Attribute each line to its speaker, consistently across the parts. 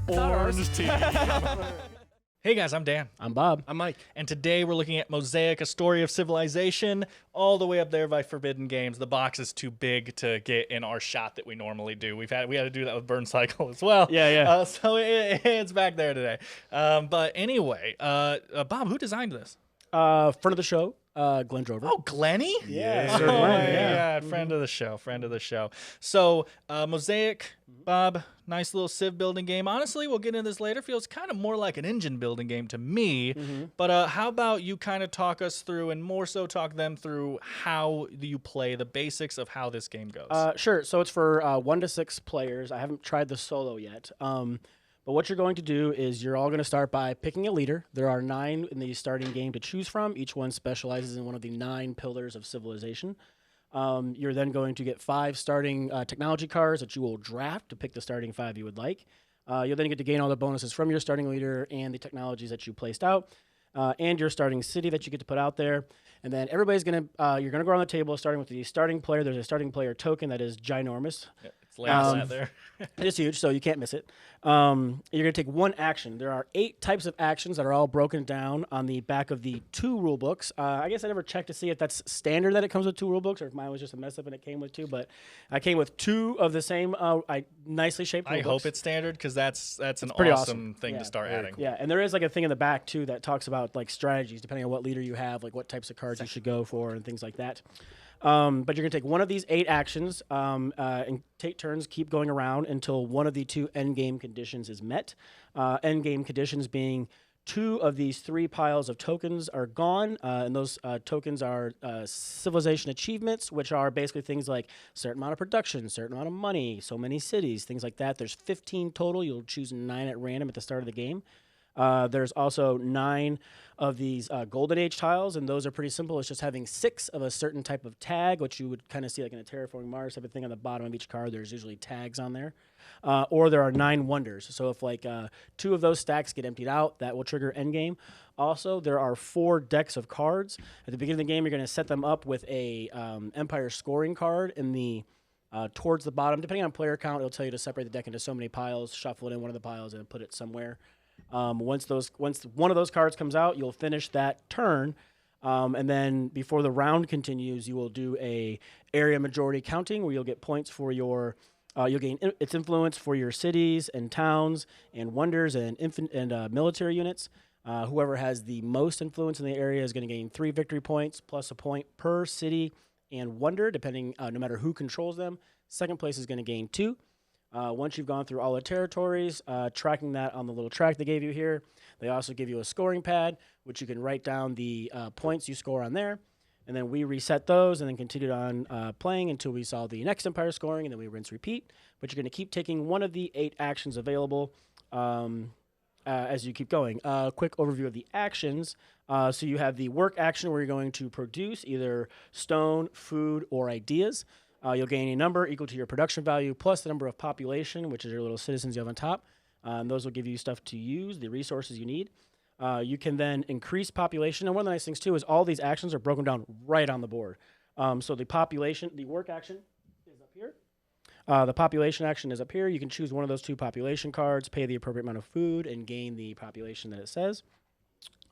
Speaker 1: Orange team.
Speaker 2: Hey guys, I'm Dan.
Speaker 3: I'm Bob.
Speaker 1: I'm Mike.
Speaker 2: And today we're looking at Mosaic, A Story of Civilization, all the way up there by Forbidden Games. The box is too big to get in our shot that we normally do. We had to do that with Burn Cycle as well.
Speaker 3: Yeah.
Speaker 2: So it's back there today. But anyway, Bob, who designed this?
Speaker 3: Friend of the show, Glenn Drover.
Speaker 2: Oh, Glenny?
Speaker 3: Yeah.
Speaker 2: Oh,
Speaker 3: Sir Glenn, yeah.
Speaker 2: Friend of the show. So, Mosaic, Bob, nice little civ building game. Honestly, we'll get into this later. Feels kind of more like an engine building game to me. But how about you kind of talk us through, and more so talk them through how you play, the basics of how this game goes.
Speaker 3: Sure. So it's for 1 to 6 players. I haven't tried the solo yet. But what you're going to do is you're all going to start by picking a leader. There are 9 in the starting game to choose from. Each one specializes in one of the 9 pillars of civilization. You're then going to get 5 starting technology cards that you will draft to pick the starting 5 you would like. You'll then get to gain all the bonuses from your starting leader and the technologies that you placed out, and your starting city that you get to put out there. And then everybody's going to, you're going to go around the table starting with the starting player. There's a starting player token that is ginormous.
Speaker 2: It's laying there.
Speaker 3: It is huge, so you can't miss it. You're going to take 1 action. There are 8 types of actions that are all broken down on the back of the 2 rule books. I guess I never checked to see if that's standard that it comes with 2 rule books, or if mine was just a mess up and it came with 2. But I came with 2 of the same nicely shaped rule
Speaker 2: I
Speaker 3: books.
Speaker 2: hope it's standard, because that's an
Speaker 3: pretty
Speaker 2: awesome thing
Speaker 3: Yeah,
Speaker 2: to start adding.
Speaker 3: Yeah, and there is like a thing in the back too that talks about like strategies depending on what leader you have, like what types of cards you should go for and things like that. But you're gonna take one of these 8 actions and take turns, keep going around until one of the 2 end game conditions is met. End game conditions being 2 of these 3 piles of tokens are gone, and those tokens are civilization achievements, which are basically things like certain amount of production, certain amount of money, so many cities, things like that. There's 15 total. You'll choose 9 at random at the start of the game. There's also 9 of these Golden Age tiles, and those are pretty simple. It's just having 6 of a certain type of tag, which you would kind of see like in a Terraforming Mars type of thing on the bottom of each card. There's usually tags on there. Or there are 9 wonders. So if like 2 of those stacks get emptied out, that will trigger endgame. Also, there are 4 decks of cards. At the beginning of the game, you're going to set them up with a Empire scoring card in the towards the bottom. Depending on player count, it'll tell you to separate the deck into so many piles, shuffle it in one of the piles, and put it somewhere. Once one of those cards comes out, you'll finish that turn, and then before the round continues, you will do a area majority counting where you'll get points for your you'll gain its influence for your cities and towns and wonders and military units. Whoever has the most influence in the area is going to gain 3 victory points plus a point per city and wonder, depending no matter who controls them. Second place is going to gain 2. Once you've gone through all the territories, tracking that on the little track they gave you here, they also give you a scoring pad, which you can write down the points you score on there. And then we reset those and then continued on playing until we saw the next Empire scoring, and then we rinse repeat. But you're going to keep taking one of the 8 actions available as you keep going. Quick overview of the actions. So you have the work action where you're going to produce either stone, food, or ideas. You'll gain a number equal to your production value plus the number of population, which is your little citizens you have on top. Those will give you stuff to use, the resources you need. You can then increase population. And one of the nice things, too, is all these actions are broken down right on the board. So the population, the work action is up here. The population action is up here. You can choose one of those 2 population cards, pay the appropriate amount of food, and gain the population that it says.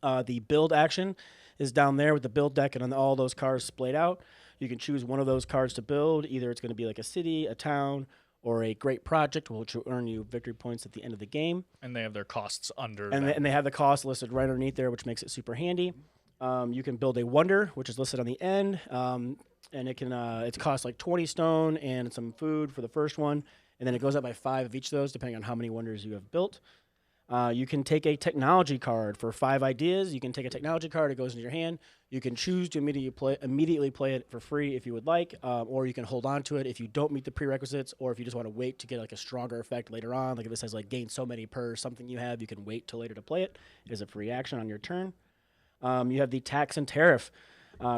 Speaker 3: The build action is down there with the build deck and all those cards splayed out. You can choose one of those cards to build. Either it's going to be like a city, a town, or a great project, which will earn you victory points at the end of the game.
Speaker 2: And they have their costs under
Speaker 3: and they have the cost listed right underneath there, which makes it super handy. You can build a wonder, which is listed on the end, and it can it costs like 20 stone and some food for the first one, and then it goes up by 5 of each of those, depending on how many wonders you have built. You can take a technology card for 5 ideas. You can take a technology card, it goes into your hand. You can choose to immediately play it for free if you would like, or you can hold on to it if you don't meet the prerequisites, or if you just want to wait to get like a stronger effect later on. Like if it says like gain so many per something you have, you can wait till later to play it. It is a free action on your turn. You have the tax and tariff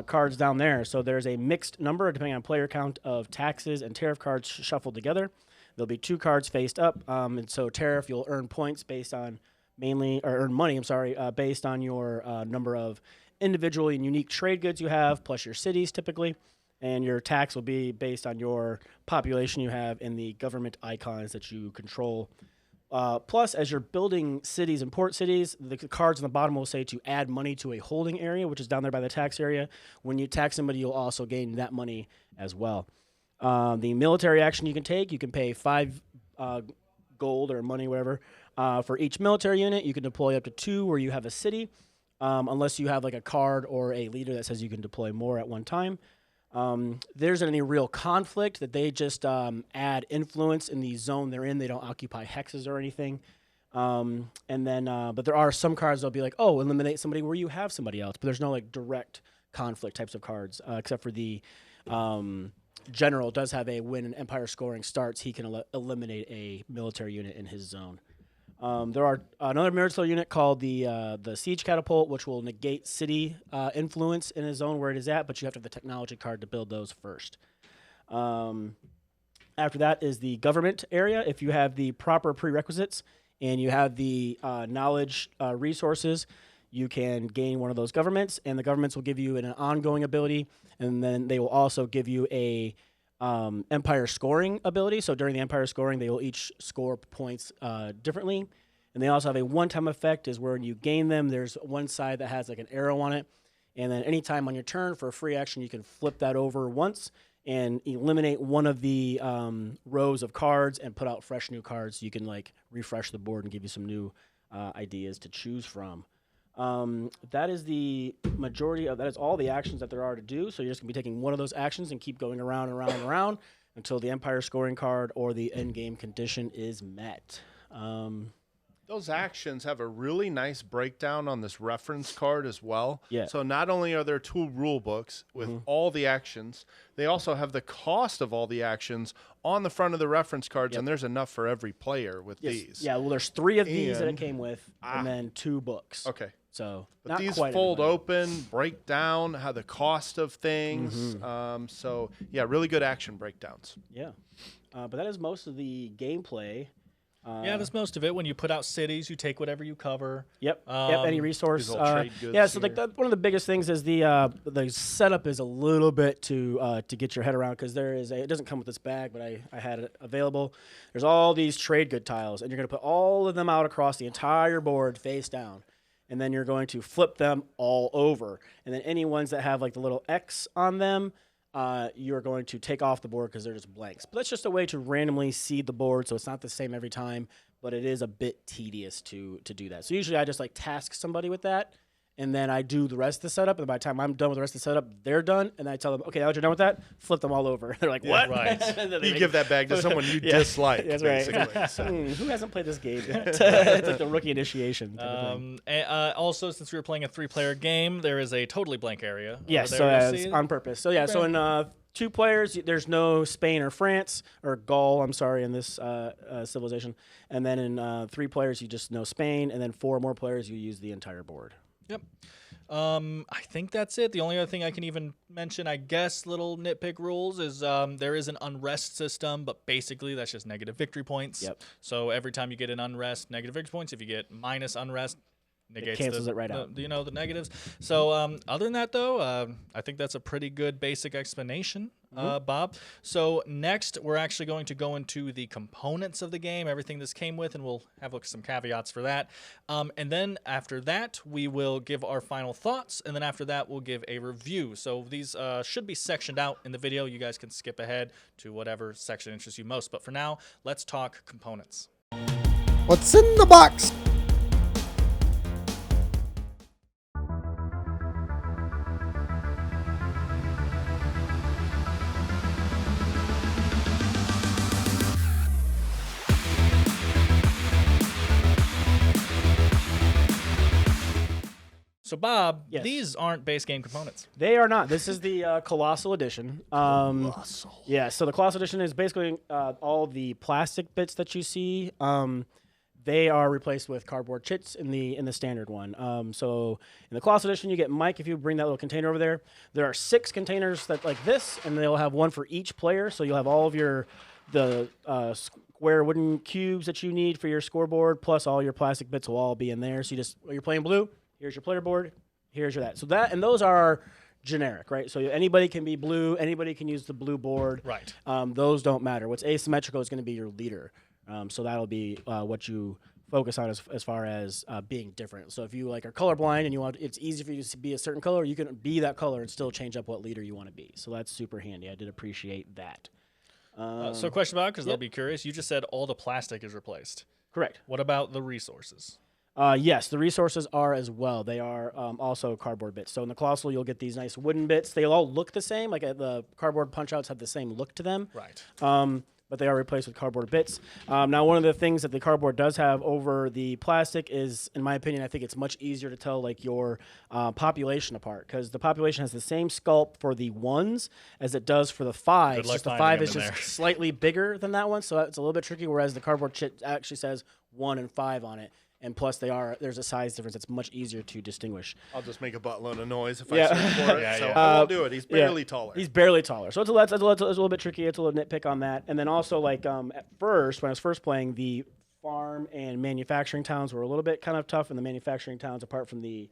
Speaker 3: cards down there. So there's a mixed number, depending on player count, of taxes and tariff cards shuffled together. There'll be 2 cards faced up, and so tariff, you'll earn points based on earn money, based on your number of individual and unique trade goods you have, plus your cities typically, and your tax will be based on your population you have and the government icons that you control Plus, as you're building cities and port cities, the cards on the bottom will say to add money to a holding area, which is down there by the tax area. When you tax somebody, you'll also gain that money as well. The military action you can pay 5 gold or money, whatever, for each military unit. You can deploy up to 2 where you have a city, unless you have like a card or a leader that says you can deploy more at one time. There's any real conflict that they just add influence in the zone they're in. They don't occupy hexes or anything. But there are some cards that'll be like, oh, eliminate somebody where you have somebody else. But there's no like direct conflict types of cards, except for the general does have a when an empire scoring starts, he can eliminate a military unit in his zone. There are another military unit called the siege catapult, which will negate city influence in a zone where it is at, but you have to have the technology card to build those first. After that is the government area. If you have the proper prerequisites and you have the knowledge resources, you can gain one of those governments, and the governments will give you an ongoing ability, and then they will also give you a empire scoring ability. So during the empire scoring, they will each score points differently. And they also have a one-time effect is where when you gain them, there's one side that has like an arrow on it. And then anytime on your turn for a free action, you can flip that over once and eliminate one of the rows of cards and put out fresh new cards. So you can like refresh the board and give you some new ideas to choose from. That is the majority of that is all the actions that there are to do. So you're just gonna be taking one of those actions and keep going around and around and around until the empire scoring card or the end game condition is met.
Speaker 1: Those actions have a really nice breakdown on this reference card as well.
Speaker 3: Yeah.
Speaker 1: So not only are there 2 rule books with all the actions, they also have the cost of all the actions on the front of the reference cards, and there's enough for every player with these.
Speaker 3: Yeah, well, there's 3 of these that it came with, and then 2 books.
Speaker 1: Okay.
Speaker 3: So
Speaker 1: But
Speaker 3: not
Speaker 1: these
Speaker 3: quite
Speaker 1: fold
Speaker 3: everybody.
Speaker 1: open, break down how the cost of things. So, yeah, really good action breakdowns.
Speaker 3: Yeah. But that is most of the gameplay.
Speaker 2: Yeah, that's most of it. When you put out cities, you take whatever you cover.
Speaker 3: Yep. Any resource.
Speaker 1: these all trade goods
Speaker 3: Yeah. So like
Speaker 1: here.
Speaker 3: one of the biggest things is the setup is a little bit to get your head around because it doesn't come with this bag, but I had it available. There's all these trade good tiles, and you're gonna put all of them out across the entire board face down, and then you're going to flip them all over, and then any ones that have like the little X on them. You're going to take off the board because they're just blanks. But that's just a way to randomly seed the board, so it's not the same every time, but it is a bit tedious to do that. So usually I just like task somebody with that, and then I do the rest of the setup, and by the time I'm done with the rest of the setup, they're done, and I tell them, okay, now that you're done with that, flip them all over. They're like, what?
Speaker 2: right.
Speaker 1: You give that bag to someone you dislike,
Speaker 3: That's right.
Speaker 1: basically. So.
Speaker 3: Who hasn't played this game yet? It's like the rookie initiation type of thing.
Speaker 2: Also, since we were playing a 3-player game, there is a totally blank area.
Speaker 3: Yes,
Speaker 2: over
Speaker 3: so
Speaker 2: there. You'll
Speaker 3: it's
Speaker 2: see it.
Speaker 3: on purpose. So yeah, so in 2 players, there's no Spain or France or Gaul. I'm sorry, in this civilization. And then in 3 players, you just know Spain. And then 4 more players, you use the entire board.
Speaker 2: Yep. I think that's it. The only other thing I can even mention, I guess, little nitpick rules is there is an unrest system, but basically that's just negative victory points.
Speaker 3: Yep.
Speaker 2: So every time you get an unrest, negative victory points. If you get minus unrest, negates
Speaker 3: cancels it right out.
Speaker 2: the negatives. So other than that, though, I think that's a pretty good basic explanation, Bob. So next, we're actually going to go into the components of the game, everything this came with, and we'll have some caveats for that. And then after that, we will give our final thoughts, and then after that, we'll give a review. So these should be sectioned out in the video. You guys can skip ahead to whatever section interests you most. But for now, let's talk components.
Speaker 4: What's in the box?
Speaker 2: So, Bob,
Speaker 3: Yes.
Speaker 2: these aren't base game components.
Speaker 3: They are not. This is the Colossal Edition. Yeah, so the Colossal Edition is basically all the plastic bits that you see. They are replaced with cardboard chits in the standard one. So in the Colossal Edition, you get Mike if you bring that little container over there. There are 6 containers that like this, and they'll have one for each player. So you'll have all of the square wooden cubes that you need for your scoreboard, plus all your plastic bits will all be in there. So you're playing blue. Here's your player board. Here's your that. So that and those are generic, right? So anybody can be blue. Anybody can use the blue board.
Speaker 2: Right.
Speaker 3: Those don't matter. What's asymmetrical is going to be your leader. So that'll be what you focus on as far as being different. So if you like are colorblind and you want, it's easy for you to be a certain color, you can be that color and still change up what leader you want to be. So that's super handy. I did appreciate that.
Speaker 2: So question about it, because they'll be curious. You just said all the plastic is replaced.
Speaker 3: Correct.
Speaker 2: What about the resources?
Speaker 3: Yes, the resources are as well. They are also cardboard bits. So in the Colossal, you'll get these nice wooden bits. They all look the same. Like the cardboard punch-outs have the same look to them.
Speaker 2: Right.
Speaker 3: But they are replaced with cardboard bits. Now, one of the things that the cardboard does have over the plastic is, in my opinion, I think it's much easier to tell like your population apart, because the population has the same sculpt for the 1s as it does for the 5s.
Speaker 2: Good luck
Speaker 3: Just the
Speaker 2: finding
Speaker 3: 5
Speaker 2: them
Speaker 3: is
Speaker 2: in
Speaker 3: just
Speaker 2: there.
Speaker 3: slightly bigger than that one, so it's a little bit tricky. Whereas the cardboard chit actually says 1 and 5 on it. And plus, there's a size difference. It's much easier to distinguish.
Speaker 1: I'll just make a buttload of noise if
Speaker 3: Yeah.
Speaker 1: I search for it.
Speaker 2: Yeah,
Speaker 1: so
Speaker 2: yeah.
Speaker 1: I won't do it. He's barely taller.
Speaker 3: He's barely taller. So it's a little bit tricky. It's a little nitpick on that. And then also, like, at first, when I was first playing, the farm and manufacturing towns were a little bit kind of tough, and the manufacturing towns, apart from the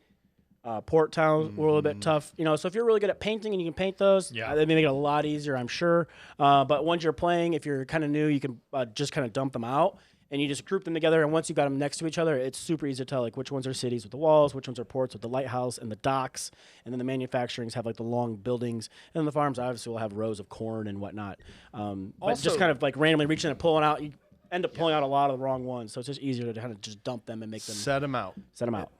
Speaker 3: port towns, were a little bit tough. You know, so if you're really good at painting and you can paint those, they make it a lot easier, I'm sure. But once you're playing, if you're kind of new, you can just kind of dump them out. And you just group them together, and once you got them next to each other, it's super easy to tell like which ones are cities with the walls, which ones are ports with the lighthouse and the docks, and then the manufacturings have like the long buildings, and then the farms obviously will have rows of corn and whatnot. But just kind of like randomly reaching and pulling out, you end up pulling out a lot of the wrong ones, so it's just easier to kind of just dump them and make them
Speaker 1: set them out.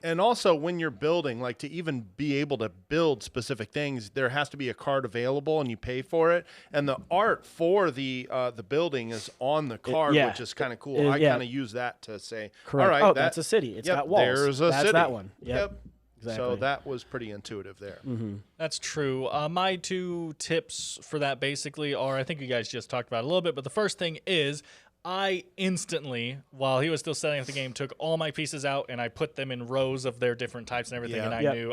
Speaker 3: And
Speaker 1: also, when you're building, like to even be able to build specific things, there has to be a card available, and you pay for it. And the art for the building is on the card, which is kind of cool. I kind of use that to say,
Speaker 3: correct.
Speaker 1: All right,
Speaker 3: oh, that's a city. It's got walls.
Speaker 1: There's a
Speaker 3: that's
Speaker 1: city.
Speaker 3: that one.
Speaker 1: Yep.
Speaker 3: Exactly.
Speaker 1: So that was pretty intuitive there.
Speaker 2: That's true. My 2 tips for that basically are, I think you guys just talked about it a little bit, but the first thing is, I instantly, while he was still setting up the game, took all my pieces out and I put them in rows of their different types and everything. And I knew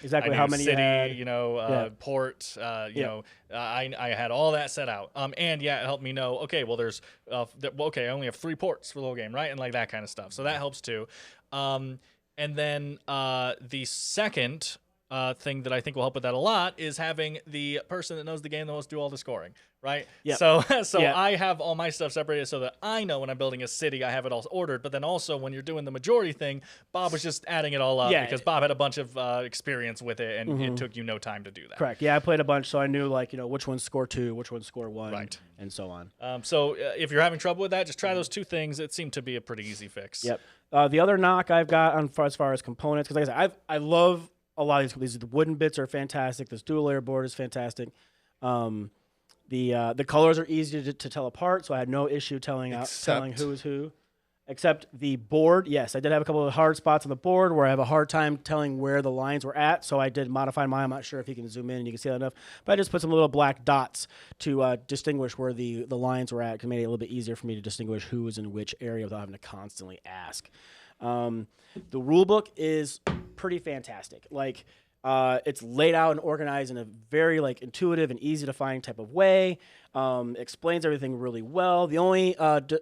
Speaker 3: exactly
Speaker 2: I knew
Speaker 3: how many
Speaker 2: city,
Speaker 3: you had.
Speaker 2: port, I had all that set out. And it helped me know, okay, well, there's, I only have 3 ports for the whole game, right? And like that kind of stuff. So that helps too. And then the second thing that I think will help with that a lot is having the person that knows the game the most do all the scoring, right?
Speaker 3: Yep.
Speaker 2: So I have all my stuff separated so that I know when I'm building a city, I have it all ordered. But then also when you're doing the majority thing, Bob was just adding it all up because Bob had a bunch of experience with it, and it took you no time to do that.
Speaker 3: Correct. Yeah, I played a bunch, so I knew like which ones score 2, which ones score 1,
Speaker 2: right,
Speaker 3: and so on.
Speaker 2: So if you're having trouble with that, just try those 2 things. It seemed to be a pretty easy fix.
Speaker 3: Yep. The other knock I've got on as far as components, because like I said, I love a lot of these. The wooden bits are fantastic. This dual layer board is fantastic. The colors are easy to tell apart, so I had no issue telling who is who. Except the board, yes, I did have a couple of hard spots on the board where I have a hard time telling where the lines were at, so I did modify mine. I'm not sure if you can zoom in and you can see that enough, but I just put some little black dots to distinguish where the lines were at, because it made it a little bit easier for me to distinguish who was in which area without having to constantly ask. The rule book is pretty fantastic. Like, it's laid out and organized in a very like intuitive and easy to find type of way. Explains everything really well. The only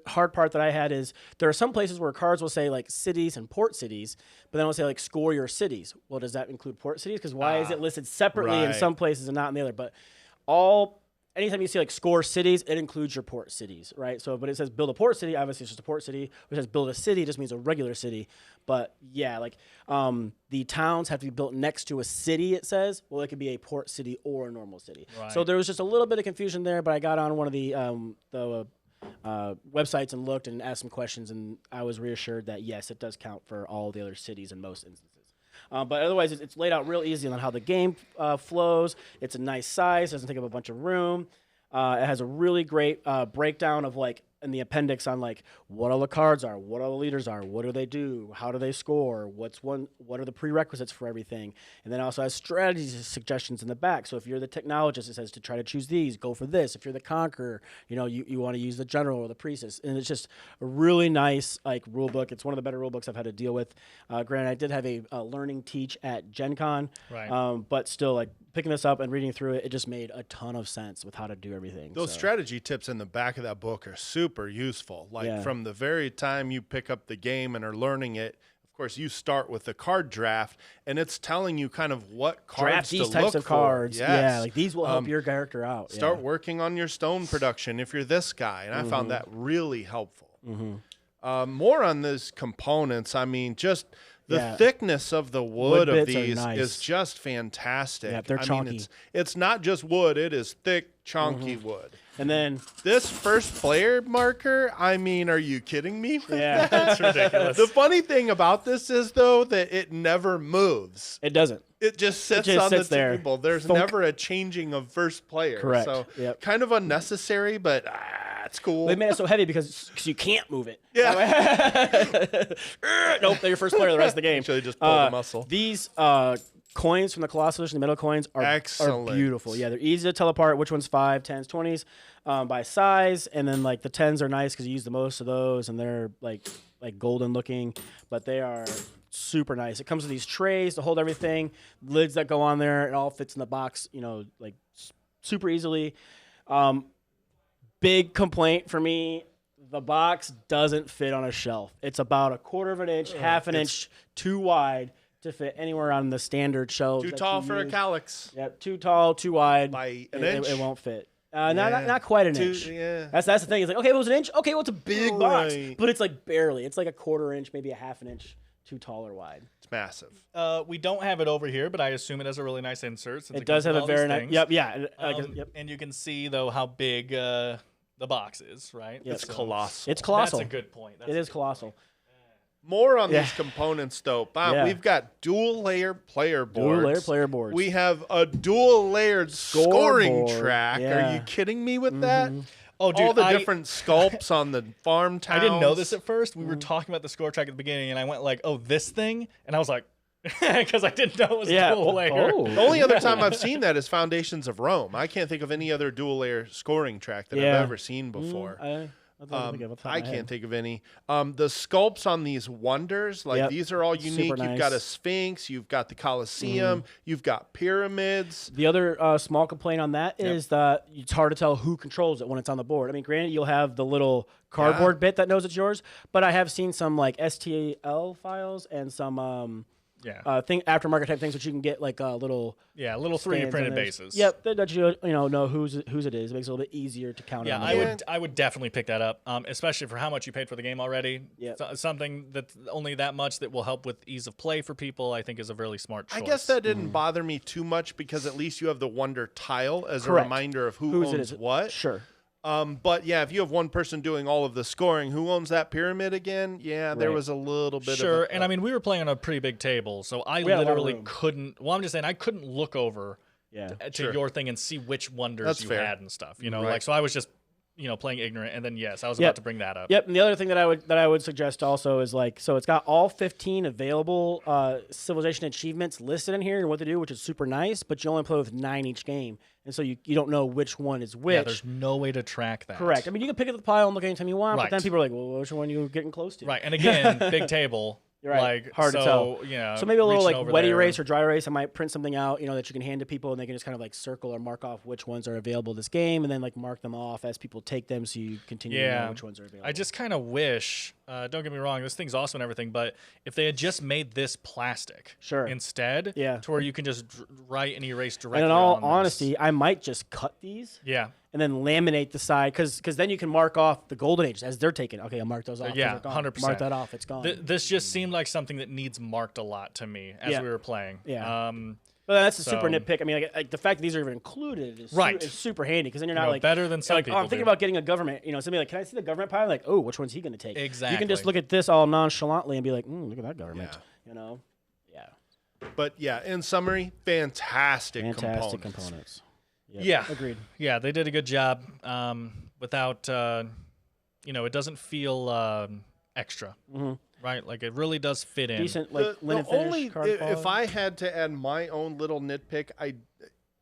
Speaker 3: hard part that I had is there are some places where cards will say like cities and port cities, but then it'll say like score your cities. Well, does that include port cities? Because why is it listed separately in some places and not in the other? But anytime you see like score cities, it includes your port cities, right? So, but it says build a port city, obviously it's just a port city. Which says build a city just means a regular city. But yeah, like the towns have to be built next to a city, it says. Well, it could be a port city or a normal city. Right. So there was just a little bit of confusion there, but I got on one of the websites and looked and asked some questions, and I was reassured that yes, it does count for all the other cities in most instances. But otherwise, it's laid out real easy on how the game flows. It's a nice size. Doesn't take up a bunch of room. It has a really great breakdown of like in the appendix on like what all the cards are, what all the leaders are, what do they do, how do they score, what are the prerequisites for everything, and then also has strategy suggestions in the back. So if you're the technologist, it says to try to choose these, go for this. If you're the conqueror, you want to use the general or the priestess, and it's just a really nice like rule book. It's one of the better rule books I've had to deal with. Granted, I did have a learning teach at Gen Con,
Speaker 2: right.
Speaker 3: But still like picking this up and reading through it, it just made a ton of sense with how to do everything.
Speaker 1: Those strategy tips in the back of that book are super useful. Like from the very time you pick up the game and are learning it, of course, you start with the card draft, and it's telling you kind of what cards
Speaker 3: draft these
Speaker 1: to
Speaker 3: types
Speaker 1: look
Speaker 3: of cards.
Speaker 1: for.
Speaker 3: Yeah, like these will help your character out.
Speaker 1: Start working on your stone production if you're this guy, and I found that really helpful. More on these components. I mean, just the thickness of the wood of these is just fantastic.
Speaker 3: Yeah, they're chunky.
Speaker 1: I mean, it's not just wood; it is thick, chunky wood.
Speaker 3: And then
Speaker 1: this first player marker, I mean, are you kidding me?
Speaker 3: Yeah,
Speaker 2: that's ridiculous.
Speaker 1: The funny thing about this is, though, that it never moves.
Speaker 3: It doesn't.
Speaker 1: It just sits on the table. There's never a changing of first player.
Speaker 3: Correct.
Speaker 1: So kind of unnecessary, but it's cool.
Speaker 3: They made it so heavy because you can't move it.
Speaker 1: Yeah.
Speaker 3: Nope, they're your first player the rest of the game.
Speaker 1: So they just pull the muscle.
Speaker 3: These coins from the Colossus Edition, the metal coins, are beautiful. Yeah, they're easy to tell apart which one's 5, 10s, 20s by size. And then like the 10s are nice because you use the most of those, and they're like golden looking, but they are super nice. It comes with these trays to hold everything, lids that go on there. It all fits in the box, like super easily. Big complaint for me, the box doesn't fit on a shelf. It's about 1/4 of an inch, half an inch too wide to fit anywhere on the standard shelves.
Speaker 1: Too tall for a calyx.
Speaker 3: Yep, too tall, too wide.
Speaker 1: By an inch?
Speaker 3: It won't fit. Not quite an inch.
Speaker 1: Yeah.
Speaker 3: That's the thing. It's like, okay, it was an inch. Okay, well, it's a big box, but it's like barely. It's like 1/4 inch, maybe a half an inch too tall or wide.
Speaker 1: It's massive.
Speaker 2: We don't have it over here, but I assume it has a really nice insert. Since
Speaker 3: it does have a very nice. Yep.
Speaker 2: And you can see though how big the box is, right?
Speaker 3: Yep.
Speaker 1: It's colossal.
Speaker 3: It's colossal.
Speaker 2: That's a good point.
Speaker 3: It is colossal.
Speaker 1: More on these components, though. Bob, we've got dual-layer player boards. We have a dual-layered scoring track.
Speaker 3: Yeah.
Speaker 1: Are you kidding me with that?
Speaker 2: Oh, dude,
Speaker 1: all the different sculpts on the farm towns.
Speaker 2: I didn't know this at first. We were talking about the score track at the beginning, and I went like, "Oh, this thing," and I was like, because I didn't know it was dual layer.
Speaker 1: The only other time I've seen that is Foundations of Rome. I can't think of any other dual-layer scoring track that I've ever seen before. I can't think of any. The sculpts on these wonders, like these are all unique. You've got a Sphinx, you've got the Colosseum, you've got pyramids.
Speaker 3: The other small complaint on that is that it's hard to tell who controls it when it's on the board. I mean, granted, you'll have the little cardboard bit that knows it's yours, but I have seen some like STL files and some aftermarket type things, which you can get like little
Speaker 2: 3D printed bases.
Speaker 3: Yep, that you know whose it is. It makes it a little bit easier to count.
Speaker 2: Yeah, I would definitely pick that up, especially for how much you paid for the game already.
Speaker 3: Yeah,
Speaker 2: something that's only that much that will help with ease of play for people. I think is a really smart choice.
Speaker 1: I guess that didn't bother me too much because at least you have the wonder tile as a reminder of who owns what.
Speaker 3: Sure.
Speaker 1: But yeah, if you have one person doing all of the scoring, who owns that pyramid again? Yeah, there was a little bit of
Speaker 2: and I mean, we were playing on a pretty big table, so I literally couldn't. Well, I'm just saying I couldn't look over to your thing and see which wonders you had and stuff. You know, like so I was just playing ignorant, and then I was about to bring that up.
Speaker 3: Yep. And the other thing that I would suggest also is like, so it's got all 15 available civilization achievements listed in here and what to do, which is super nice. But you only play with 9 each game, and so you don't know which one is which.
Speaker 2: Yeah, there's no way to track that.
Speaker 3: Correct. I mean, you can pick up the pile and look anytime you want, but then people are like, well, which one are you getting close to?
Speaker 2: Right. And again, big table.
Speaker 3: You're right.
Speaker 2: Like,
Speaker 3: hard to tell.
Speaker 2: So
Speaker 3: maybe a little like wet erase or dry erase. I might print something out, that you can hand to people, and they can just kind of like circle or mark off which ones are available this game, and then like mark them off as people take them, so you continue to know which ones are available.
Speaker 2: I just kind of wish. Don't get me wrong, this thing's awesome and everything, but if they had just made this plastic instead, to where you can just write and erase directly.
Speaker 3: And in all honesty, I might just cut these.
Speaker 2: Yeah.
Speaker 3: And then laminate the side, because then you can mark off the golden ages as they're taken. Okay, I'll mark those off.
Speaker 2: Yeah, 100%.
Speaker 3: Mark that off. It's gone.
Speaker 2: This just seemed like something that needs marked a lot to me as we were playing.
Speaker 3: Yeah. But that's a super nitpick. I mean, like the fact that these are even included is super handy, because then you're not like
Speaker 2: better than some people.
Speaker 3: I'm thinking about getting a government. Somebody like, can I see the government pile? Like, oh, which one's he going to take?
Speaker 2: Exactly.
Speaker 3: You can just look at this all nonchalantly and be like, look at that government. Yeah. Yeah.
Speaker 1: But yeah, in summary, fantastic
Speaker 3: components.
Speaker 2: Yep. Yeah.
Speaker 3: Agreed.
Speaker 2: Yeah, they did a good job. Without, it doesn't feel extra. Right, like it really does fit in.
Speaker 3: Decent, like linen finish.
Speaker 1: If I had to add my own little nitpick,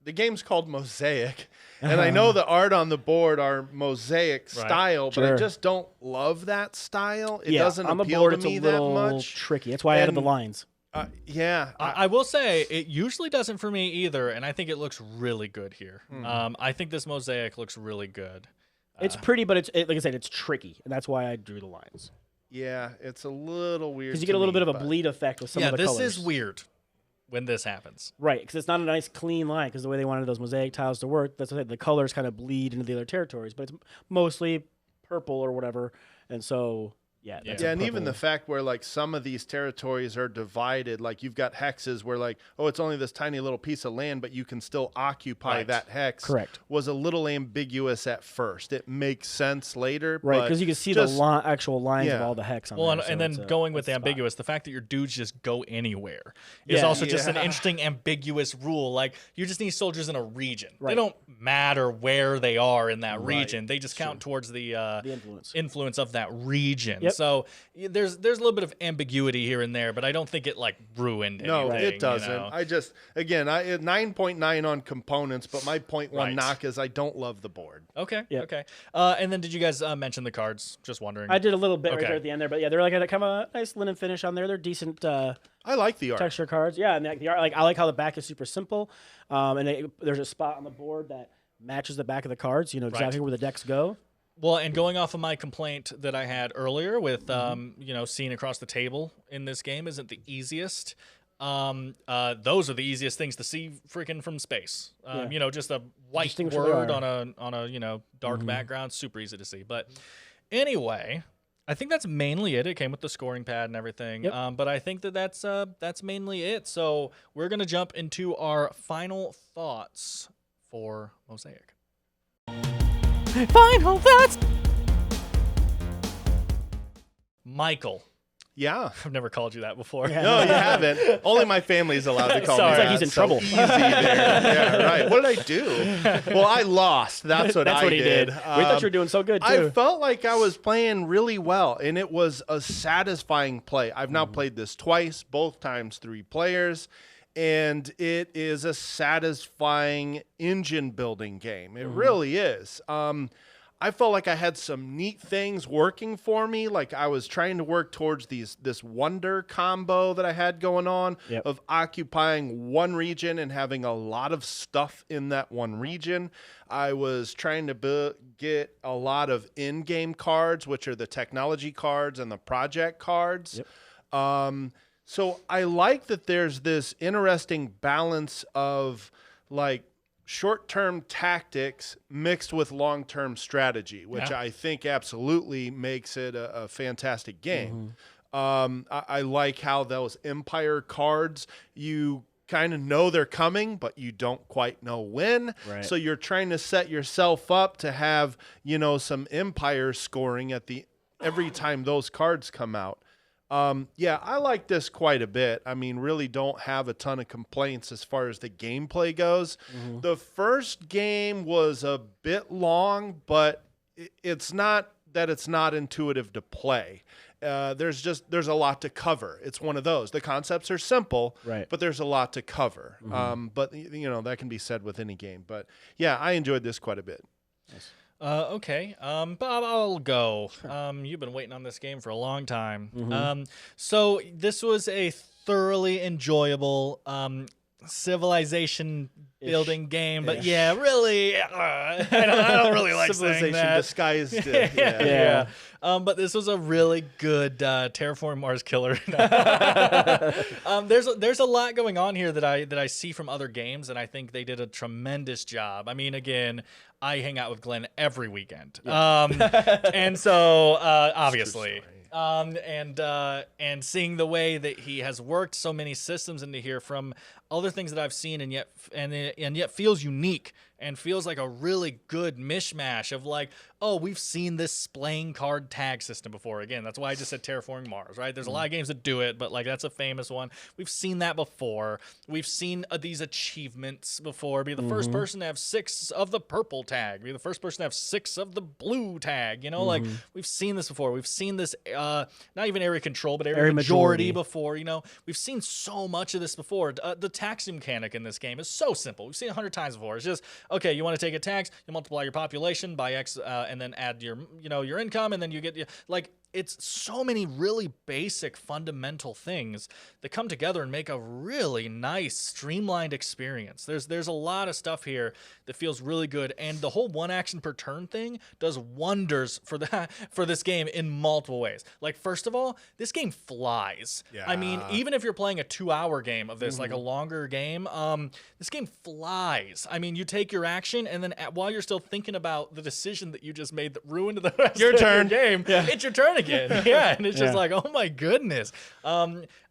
Speaker 1: the game's called Mosaic, and I know the art on the board are Mosaic style, but I just don't love that style. It doesn't appeal to me that much.
Speaker 3: Tricky. That's why I added the lines.
Speaker 2: I will say it usually doesn't for me either, and I think it looks really good here. I think this Mosaic looks really good.
Speaker 3: It's pretty, but like I said, it's tricky, and that's why I drew the lines.
Speaker 1: Yeah, it's a little weird.
Speaker 3: Because you get a little bit of a bleed effect with some of the colors.
Speaker 2: Yeah, this is weird when this happens.
Speaker 3: Right, because it's not a nice clean line, because the way they wanted those Mosaic tiles to work, that's what I said, the colors kind of bleed into the other territories, but it's mostly purple or whatever. And so, that's a
Speaker 1: and even
Speaker 3: purple.
Speaker 1: the fact where like some of these territories are divided, like you've got hexes where like, oh, it's only this tiny little piece of land, but you can still occupy that hex.
Speaker 3: Correct.
Speaker 1: Was a little ambiguous at first. It makes sense later,
Speaker 3: right? Because you can see the actual lines of all the hex on there.
Speaker 2: Well, and then going with the ambiguous, the fact that your dudes just go anywhere is also just an interesting ambiguous rule. Like you just need soldiers in a region. They don't matter where they are in that region. They just count towards the influence of that region. So there's a little bit of ambiguity here and there, but I don't think it like ruined anything.
Speaker 1: No, it doesn't.
Speaker 2: You know?
Speaker 1: I just, again, 9.9 on components, but my 0.1 knock is I don't love the board.
Speaker 2: Okay. Okay. And then did you guys mention the cards? Just wondering.
Speaker 3: I did a little bit right there at the end there, but they're like a kind of a nice linen finish on there. They're decent.
Speaker 1: I like the art.
Speaker 3: Texture cards. Yeah, and the art, like I like how the back is super simple. And there's a spot on the board that matches the back of the cards. You know exactly where the decks go.
Speaker 2: Well, and going off of my complaint that I had earlier with, seeing across the table in this game isn't the easiest. Those are the easiest things to see freaking from space. Just a white word on a dark background, super easy to see. But anyway, I think that's mainly it. It came with the scoring pad and everything. But I think that's mainly it. So we're gonna jump into our final thoughts for Mosaic. Final thoughts. Michael.
Speaker 1: Yeah.
Speaker 2: I've never called you that before.
Speaker 1: No, you haven't. Only my family's allowed to call me
Speaker 3: It's
Speaker 1: that.
Speaker 3: like he's in trouble.
Speaker 1: Easy there. Yeah, right. What did I do? Well, I lost. That's what I did.
Speaker 3: We thought you were doing so good, too.
Speaker 1: I felt like I was playing really well, and it was a satisfying play. I've now played this twice, both times 3 players, and it is a satisfying engine-building game. It really is. I felt like I had some neat things working for me. Like I was trying to work towards this wonder combo that I had going on of occupying one region and having a lot of stuff in that one region. I was trying to get a lot of in-game cards, which are the technology cards and the project cards. So I like that there's this interesting balance of like short-term tactics mixed with long-term strategy, which I think absolutely makes it a fantastic game. I like how those Empire cards, you kind of know they're coming, but you don't quite know when. So you're trying to set yourself up to have, some Empire scoring at every time those cards come out. I like this quite a bit. I mean, really don't have a ton of complaints as far as the gameplay goes. The first game was a bit long, but it's not that it's not intuitive to play. There's a lot to cover. It's one of those. The concepts are simple, but there's a lot to cover. But that can be said with any game. But yeah, I enjoyed this quite a bit.
Speaker 3: Nice.
Speaker 2: Okay. Bob, I'll go. You've been waiting on this game for a long time. So this was a thoroughly enjoyable civilization building game, but really, I don't really like saying that.
Speaker 1: Disguised it.
Speaker 2: But this was a really good Terraform Mars killer. There's a lot going on here that I see from other games, and I think they did a tremendous job. I mean, again, I hang out with Glenn every weekend, and so obviously. And seeing the way that he has worked so many systems into here from other things that I've seen and yet feels unique and feels like a really good mishmash of like, oh, we've seen this playing card tag system before. Again, that's why I just said Terraforming Mars, right? There's a lot of games that do it, but like that's a famous one. We've seen that before. We've seen these achievements before. Be the first person to have 6 of the purple tag. Be the first person to have 6 of the blue tag. Like we've seen this before. We've seen this, not even area control, but area majority before. We've seen so much of this before. The tax mechanic in this game is so simple. We've seen it 100 times before. It's just, okay, you want to take a tax, you multiply your population by X, and then add your income, and then you get it's so many really basic fundamental things that come together and make a really nice streamlined experience. There's a lot of stuff here that feels really good, and the whole one action per turn thing does wonders for this game in multiple ways. Like, first of all, this game flies.
Speaker 1: Yeah.
Speaker 2: I mean, even if you're playing a 2-hour game of this, like a longer game, this game flies. I mean, you take your action, and then while you're still thinking about the decision that you just made that ruined the rest
Speaker 1: Your
Speaker 2: of
Speaker 1: turn.
Speaker 2: your game, it's your turn again. Yeah, and it's just like, oh my goodness.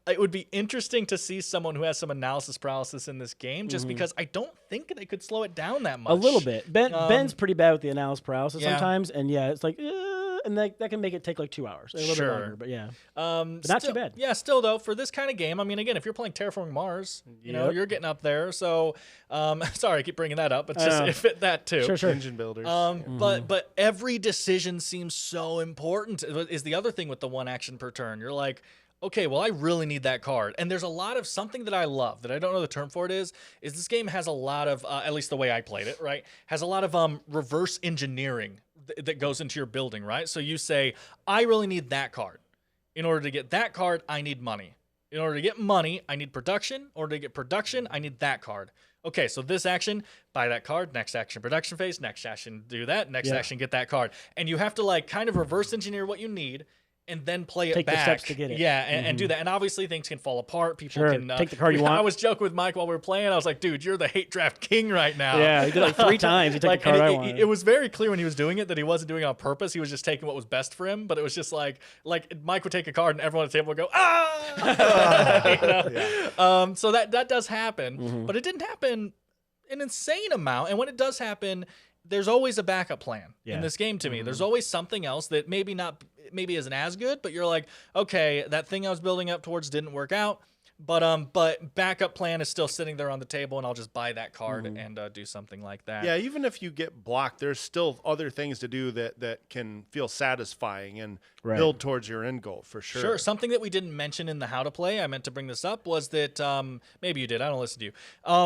Speaker 2: It would be interesting to see someone who has some analysis paralysis in this game, just because I don't think they could slow it down that much.
Speaker 3: A little bit. Ben's pretty bad with the analysis paralysis
Speaker 2: yeah.
Speaker 3: sometimes, and it's like, and that can make it take like 2 hours, a little bit longer, but yeah. But not too bad.
Speaker 2: Yeah, still though, for this kind of game, I mean, again, if you're playing Terraforming Mars, you know, you're getting up there. So, sorry, I keep bringing that up, but just it fit that too.
Speaker 3: Sure.
Speaker 1: Engine builders.
Speaker 2: But every decision seems so important. Is the other thing with the one action per turn. You're like, okay, well, I really need that card. And there's a lot of something that I love that I don't know the term for it is this game has a lot of, at least the way I played it, right, has a lot of reverse engineering that goes into your building, right? So you say, I really need that card. In order to get that card, I need money. In order to get money, I need production. In order to get production, I need that card. Okay, so this action, buy that card. Next action, production phase. Next action, do that. Next action, get that card. And you have to like kind of reverse engineer what you need and then play it
Speaker 3: Take
Speaker 2: back.
Speaker 3: the steps to get it.
Speaker 2: Yeah, and do that. And obviously things can fall apart. People can
Speaker 3: take the card you want.
Speaker 2: I was joking with Mike while we were playing. I was like, dude, you're the hate draft king right now.
Speaker 3: Yeah, he did like 3 times. He took the card I wanted.
Speaker 2: It was very clear when he was doing it that he wasn't doing it on purpose. He was just taking what was best for him. But it was just like Mike would take a card and everyone at the table would go, ah! So that does happen. But it didn't happen an insane amount. And when it does happen, there's always a backup plan in this game to me. There's always something else that maybe isn't as good, but you're like, okay, that thing I was building up towards didn't work out. But backup plan is still sitting there on the table, and I'll just buy that card and do something like that.
Speaker 1: Yeah, even if you get blocked, there's still other things to do that can feel satisfying and build towards your end goal for sure.
Speaker 2: Sure. Something that we didn't mention in the how to play, I meant to bring this up, was that maybe you did. I don't listen to you.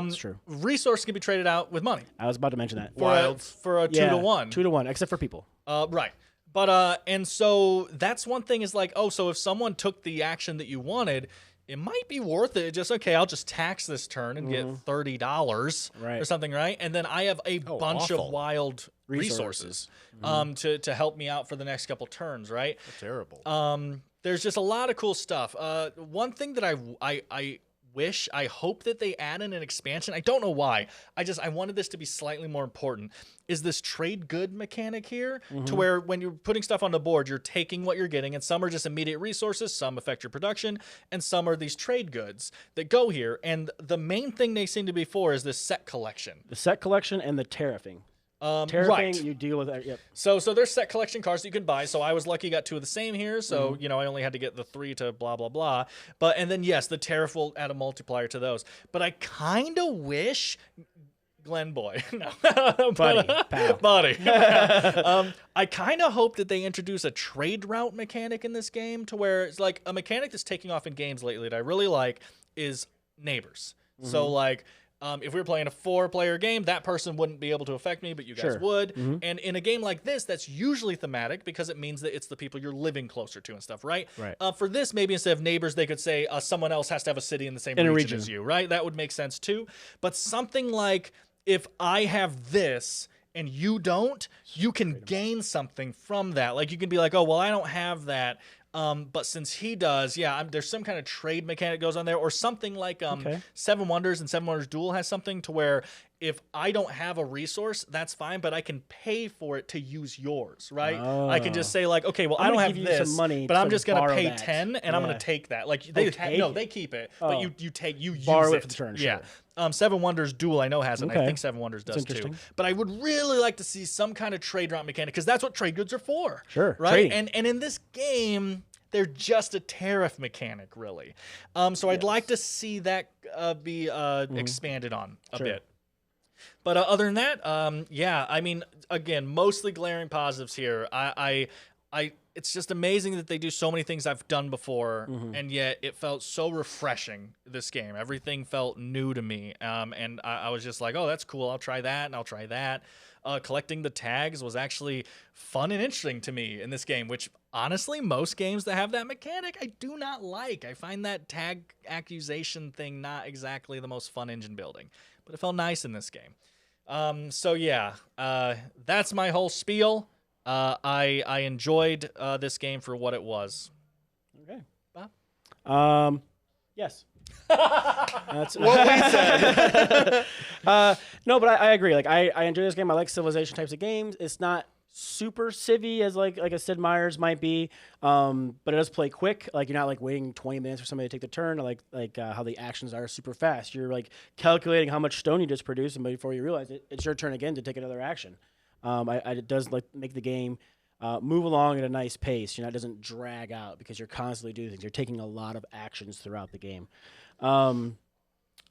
Speaker 3: It's true.
Speaker 2: Resource can be traded out with money.
Speaker 3: I was about to mention that.
Speaker 2: For a 2-to-1.
Speaker 3: 2-to-1, except for people.
Speaker 2: Right. But and so that's one thing is like, so if someone took the action that you wanted, it might be worth it. Just, okay, I'll just tax this turn and get $30 or something, right? And then I have a bunch of wild resources to help me out for the next couple turns, right?
Speaker 1: That's terrible.
Speaker 2: There's just a lot of cool stuff. One thing that I hope that they add in an expansion. I don't know why. I wanted this to be slightly more important. Is this trade good mechanic here to where when you're putting stuff on the board, you're taking what you're getting, and some are just immediate resources, some affect your production, and some are these trade goods that go here. And the main thing they seem to be for is this set collection.
Speaker 3: The set collection and the tariffing. Tariffing, you deal with that. Yep.
Speaker 2: So there's set collection cards that you can buy. So I was lucky, got 2 of the same here. So I only had to get the 3 to blah blah blah. And then yes, the tariff will add a multiplier to those. But I kind of wish. Glenn Boy. No. Buddy. I kind of hope that they introduce a trade route mechanic in this game to where it's like a mechanic that's taking off in games lately that I really like is neighbors. So like if we were playing a 4-player game, that person wouldn't be able to affect me, but you guys would. And in a game like this, that's usually thematic because it means that it's the people you're living closer to and stuff, right? For this, maybe instead of neighbors, they could say someone else has to have a city in the same region as you, right? That would make sense too. But something like if I have this and you don't, you can gain something from that. Like you can be like, oh, well, I don't have that. But since he does, there's some kind of trade mechanic goes on there, or something like 7 Wonders and 7 Wonders Duel has something to where if I don't have a resource, that's fine, but I can pay for it to use yours, right? I can just say like, okay, well, I don't have this,
Speaker 3: some money
Speaker 2: but I'm just gonna pay
Speaker 3: that.
Speaker 2: 10, and I'm gonna take that. Like they keep it, but you use
Speaker 3: borrow
Speaker 2: it
Speaker 3: for the turn.
Speaker 2: Yeah. 7 Wonders Duel I know has it. I think 7 Wonders does too. But I would really like to see some kind of trade route mechanic because that's what trade goods are for.
Speaker 3: Sure.
Speaker 2: Right. And in this game, they're just a tariff mechanic, really. So I'd like to see that be expanded on a bit. But other than that, I mean, again, mostly glaring positives here. It's just amazing that they do so many things I've done before, and yet it felt so refreshing, this game. Everything felt new to me, and I was just like, oh, that's cool. I'll try that, and I'll try that. Collecting the tags was actually fun and interesting to me in this game, which honestly, most games that have that mechanic, I do not like. I find that tag accusation thing not exactly the most fun engine building, but it felt nice in this game. So yeah, that's my whole spiel. I enjoyed this game for what it was.
Speaker 3: Okay.
Speaker 2: Bob?
Speaker 3: Yes. That's what we said. No, but I agree. Like I enjoy this game. I like Civilization types of games. It's not super civvy as like a Sid Meier's might be, but it does play quick. Like you're not like waiting 20 minutes for somebody to take the turn. Or like how the actions are super fast. You're like calculating how much stone you just produced, and before you realize it, it's your turn again to take another action. It does like make the game move along at a nice pace. It doesn't drag out because you're constantly doing things. You're taking a lot of actions throughout the game.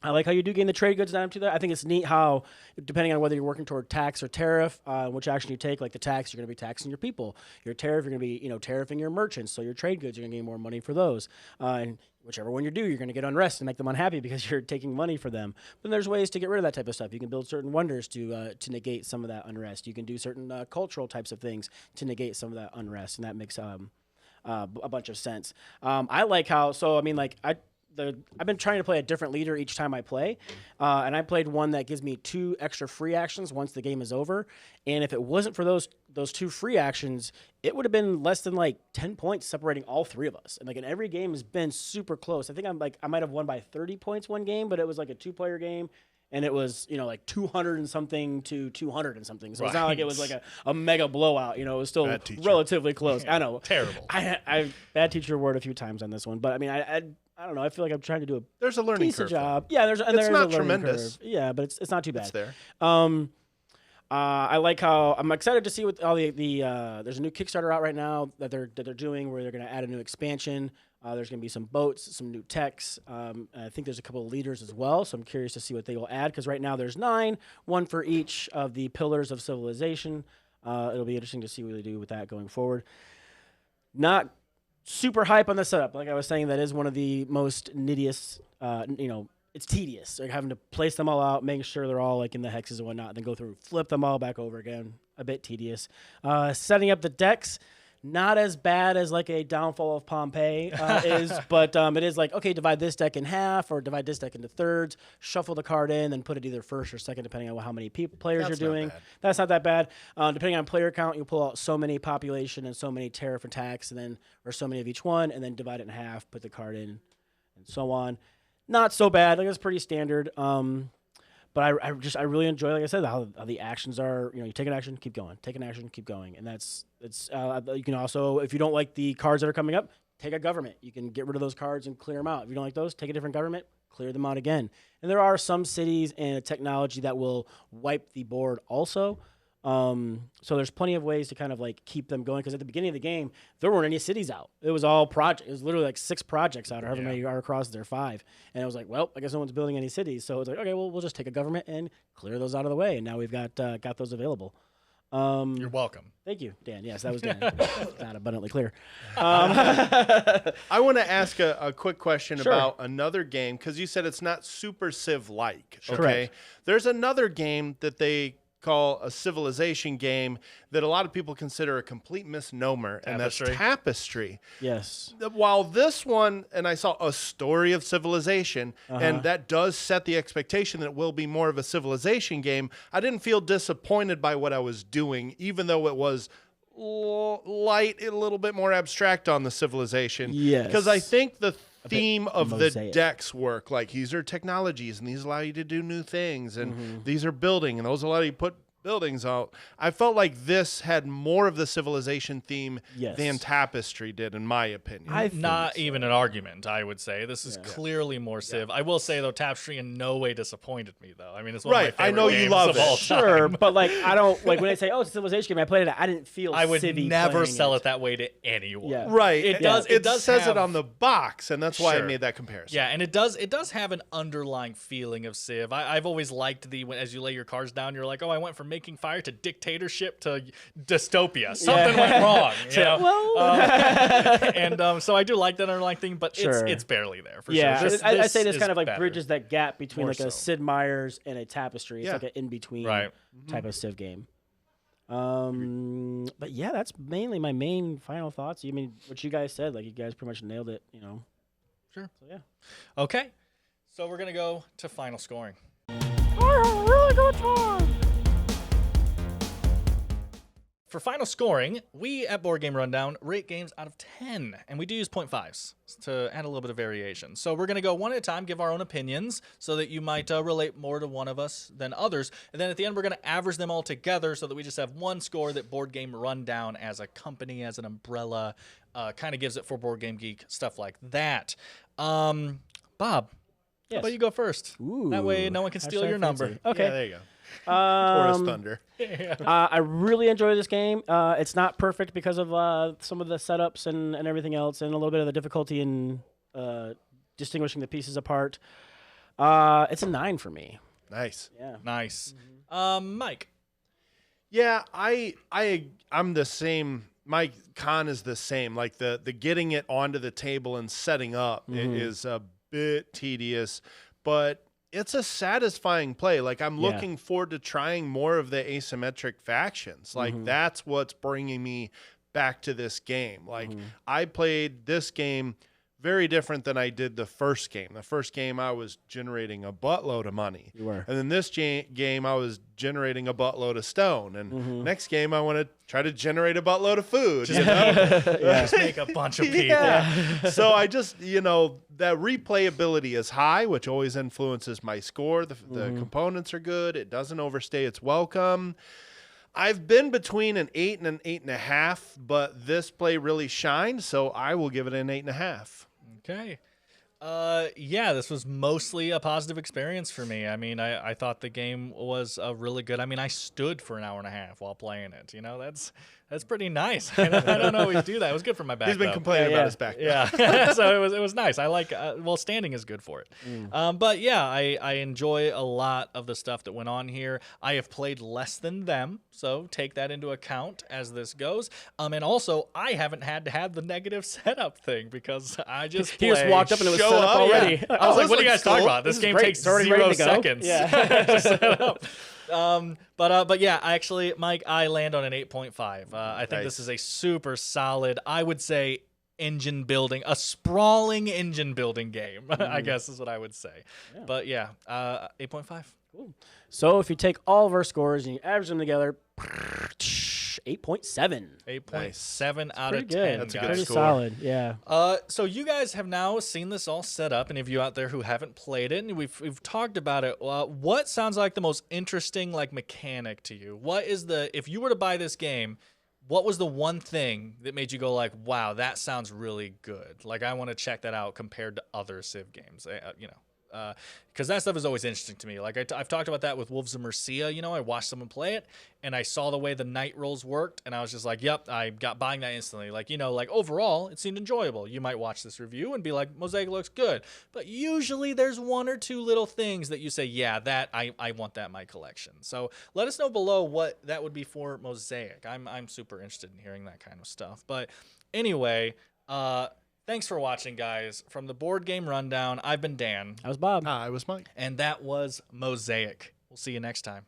Speaker 3: I like how you do gain the trade goods down to that. I think it's neat how, depending on whether you're working toward tax or tariff, which action you take, like the tax, you're going to be taxing your people. Your tariff, you're going to be, tariffing your merchants. So your trade goods, you're going to gain more money for those. And whichever one you do, you're going to get unrest and make them unhappy because you're taking money for them. But there's ways to get rid of that type of stuff. You can build certain wonders to negate some of that unrest. You can do certain cultural types of things to negate some of that unrest, and that makes a bunch of sense. I like how, I've been trying to play a different leader each time I play, and I played one that gives me 2 extra free actions once the game is over. And if it wasn't for those 2 free actions, it would have been less than like 10 points separating all 3 of us. And like in every game has been super close. I think I might have won by 30 points one game, but it was like a 2-player game. And it was, like 200 and something to 200 and something. So it's not like it was like a mega blowout. It was still relatively close. I know.
Speaker 2: Terrible.
Speaker 3: I bad teacher award a few times on this one, but I mean, I don't know. I feel like I'm trying to do
Speaker 1: there's a learning
Speaker 3: decent
Speaker 1: curve,
Speaker 3: job. Yeah, there's
Speaker 1: not
Speaker 3: a
Speaker 1: tremendous.
Speaker 3: Curve. Yeah, but it's not too bad.
Speaker 1: It's there.
Speaker 3: I like how I'm excited to see what all the there's a new Kickstarter out right now that they're doing where they're going to add a new expansion. There's going to be some boats, some new techs. I think there's a couple of leaders as well, so I'm curious to see what they will add because right now there's 9, 1 for each of the pillars of civilization. It'll be interesting to see what they do with that going forward. Not super hype on the setup. Like I was saying, that is one of the most nittiest, it's tedious. Like having to place them all out, making sure they're all like in the hexes and whatnot, and then go through, flip them all back over again. A bit tedious. Setting up the decks, not as bad as like a Downfall of Pompeii is, but it is like, okay, divide this deck in half or divide this deck into thirds, shuffle the card in, then put it either first or second, depending on how many players you're doing. That's not that bad. Depending on player count, you pull out so many population and so many tariff attacks, and then or so many of each one, and then divide it in half, put the card in, and so on. Not so bad. Like it's pretty standard. But I really enjoy, like I said, how the actions are. You take an action, keep going. Take an action, keep going. And you can also, if you don't like the cards that are coming up, take a government. You can get rid of those cards and clear them out. If you don't like those, take a different government, clear them out again. And there are some cities and technology that will wipe the board also. So there's plenty of ways to kind of like keep them going because at the beginning of the game there weren't any cities out. It was all project. It was literally like 6 projects out, or however many are across there, 5. And it was like, well, I guess no one's building any cities, so it's like, okay, well, we'll just take a government and clear those out of the way. And now we've got those available.
Speaker 2: You're welcome.
Speaker 3: Thank you, Dan. Yes, that was Dan. Not abundantly clear.
Speaker 1: I want to ask a quick question about another game because you said it's not super Civ-like. Okay,
Speaker 3: Correct.
Speaker 1: There's another game that they call a civilization game that a lot of people consider a complete misnomer, and that's Tapestry.
Speaker 3: Yes.
Speaker 1: While this one, and I saw A Story of Civilization, and that does set the expectation that it will be more of a civilization game, I didn't feel disappointed by what I was doing, even though it was light, a little bit more abstract on the civilization.
Speaker 3: Yes.
Speaker 1: Because I think the theme of the
Speaker 3: Mosaic.
Speaker 1: decks work. Like, these are technologies, and these allow you to do new things, and these are building, and those allow you to put buildings out. I felt like this had more of the civilization theme than Tapestry did, in my opinion.
Speaker 2: Not even an argument, I would say. This is clearly more Civ. I will say, though, Tapestry in no way disappointed me, though. I mean, it's one of my favorite
Speaker 1: I know you
Speaker 2: games
Speaker 1: love
Speaker 2: of
Speaker 1: it.
Speaker 2: all
Speaker 3: Sure,
Speaker 2: time.
Speaker 3: but like I don't like when I say, "Oh, it's a civilization game." I played it. I didn't feel.
Speaker 2: I would
Speaker 3: civvy
Speaker 2: never
Speaker 3: playing
Speaker 2: sell it that way to anyone.
Speaker 3: Yeah.
Speaker 1: Right.
Speaker 2: It does.
Speaker 1: It
Speaker 2: does
Speaker 1: says
Speaker 2: have,
Speaker 1: it on the box, and that's why I
Speaker 2: Sure.
Speaker 1: made that comparison.
Speaker 2: Yeah, and it does have an underlying feeling of Civ. I've always liked as you lay your cards down, you're like, oh, I went from making fire to dictatorship to dystopia. Something went wrong. You know? So I do like that underlying thing, but it's barely there for sure.
Speaker 3: I say this kind of like
Speaker 2: better.
Speaker 3: bridges that gap between
Speaker 2: More
Speaker 3: like a
Speaker 2: so.
Speaker 3: Sid Meier's and a Tapestry. It's like an in between
Speaker 2: Right.
Speaker 3: type of Civ game. But yeah, that's mainly my main final thoughts. I mean, what you guys said, like you guys pretty much nailed it, you know.
Speaker 2: Sure.
Speaker 3: So yeah.
Speaker 2: Okay. So we're gonna go to final scoring.
Speaker 3: Really good time.
Speaker 2: For final scoring, we at Board Game Rundown rate games out of 10, and we do use 0.5s to add a little bit of variation. So we're going to go one at a time, give our own opinions, so that you might relate more to one of us than others. And then at the end, we're going to average them all together so that we just have one score that Board Game Rundown as a company, as an umbrella, kind of gives it for Board Game Geek, stuff like that. Bob, how about you go first?
Speaker 3: Ooh,
Speaker 2: that way no one can steal your number.
Speaker 3: fancy. Okay.
Speaker 1: Yeah, there you go. Taurus Thunder.
Speaker 3: I really enjoy this game. It's not perfect because of some of the setups and everything else, and a little bit of the difficulty in distinguishing the pieces apart. It's a 9 for me.
Speaker 1: Nice.
Speaker 3: Yeah.
Speaker 2: Nice. Mike.
Speaker 1: Yeah, I'm the same. My con is the same. Like the getting it onto the table and setting up is a bit tedious, but it's a satisfying play. Like I'm looking forward to trying more of the asymmetric factions. Like that's what's bringing me back to this game. Like I played this game very different than I did the first game. The first game I was generating a buttload of money.
Speaker 3: You were.
Speaker 1: And then this game I was generating a buttload of stone. And next game I want to try to generate a buttload of food. You know?
Speaker 2: Just make a bunch of people.
Speaker 1: Yeah. So I just, that replayability is high, which always influences my score. The components are good. It doesn't overstay its welcome. I've been between an 8 and an 8.5, but this play really shined, so I will give it an 8.5.
Speaker 2: Okay. Yeah, this was mostly a positive experience for me. I mean, I thought the game was really good. I mean, I stood for an hour and a half while playing it. That's pretty nice. I don't always do that. It was good for my back.
Speaker 1: He's been complaining about his back.
Speaker 2: Yeah. So it was nice. I like standing is good for it. But yeah, I enjoy a lot of the stuff that went on here. I have played less than them, so take that into account as this goes. And also, I haven't had to have the negative setup thing because I just
Speaker 3: He just walked up and it was set up already.
Speaker 2: Yeah. I was like, what are you guys talking about? This game
Speaker 3: great.
Speaker 2: takes
Speaker 3: It's already
Speaker 2: 0
Speaker 3: ready to go.
Speaker 2: seconds.
Speaker 3: Yeah.
Speaker 2: to set up. But yeah, actually, Mike, I land on an 8.5. I think this is a super solid, I would say, engine building, a sprawling engine building game, I guess is what I would say. Yeah. But yeah, 8.5.
Speaker 3: Cool. So if you take all of our scores and you average them together, 8.7.
Speaker 2: 8.7 out of 10.
Speaker 3: Good.
Speaker 1: That's a
Speaker 2: guys.
Speaker 1: good
Speaker 3: Pretty
Speaker 1: score.
Speaker 3: solid, yeah.
Speaker 2: So you guys have now seen this all set up, and if you out there who haven't played it, and we've talked about it, what sounds like the most interesting mechanic to you? What is if you were to buy this game, what was the one thing that made you go like, wow, that sounds really good? Like I want to check that out compared to other Civ games, because that stuff is always interesting to me. Like I've talked about that with Wolves of Mercia. I watched someone play it, and I saw the way the night rolls worked, and I was just like, yep, I got buying that instantly. Like overall, it seemed enjoyable. You might watch this review and be like, Mosaic looks good, but usually there's one or two little things that you say, yeah, that I want that in my collection. So let us know below what that would be for Mosaic. I'm super interested in hearing that kind of stuff. But anyway, thanks for watching, guys. From the Board Game Rundown, I've been Dan.
Speaker 3: I was Bob.
Speaker 1: I was Mike.
Speaker 2: And that was Mosaic. We'll see you next time.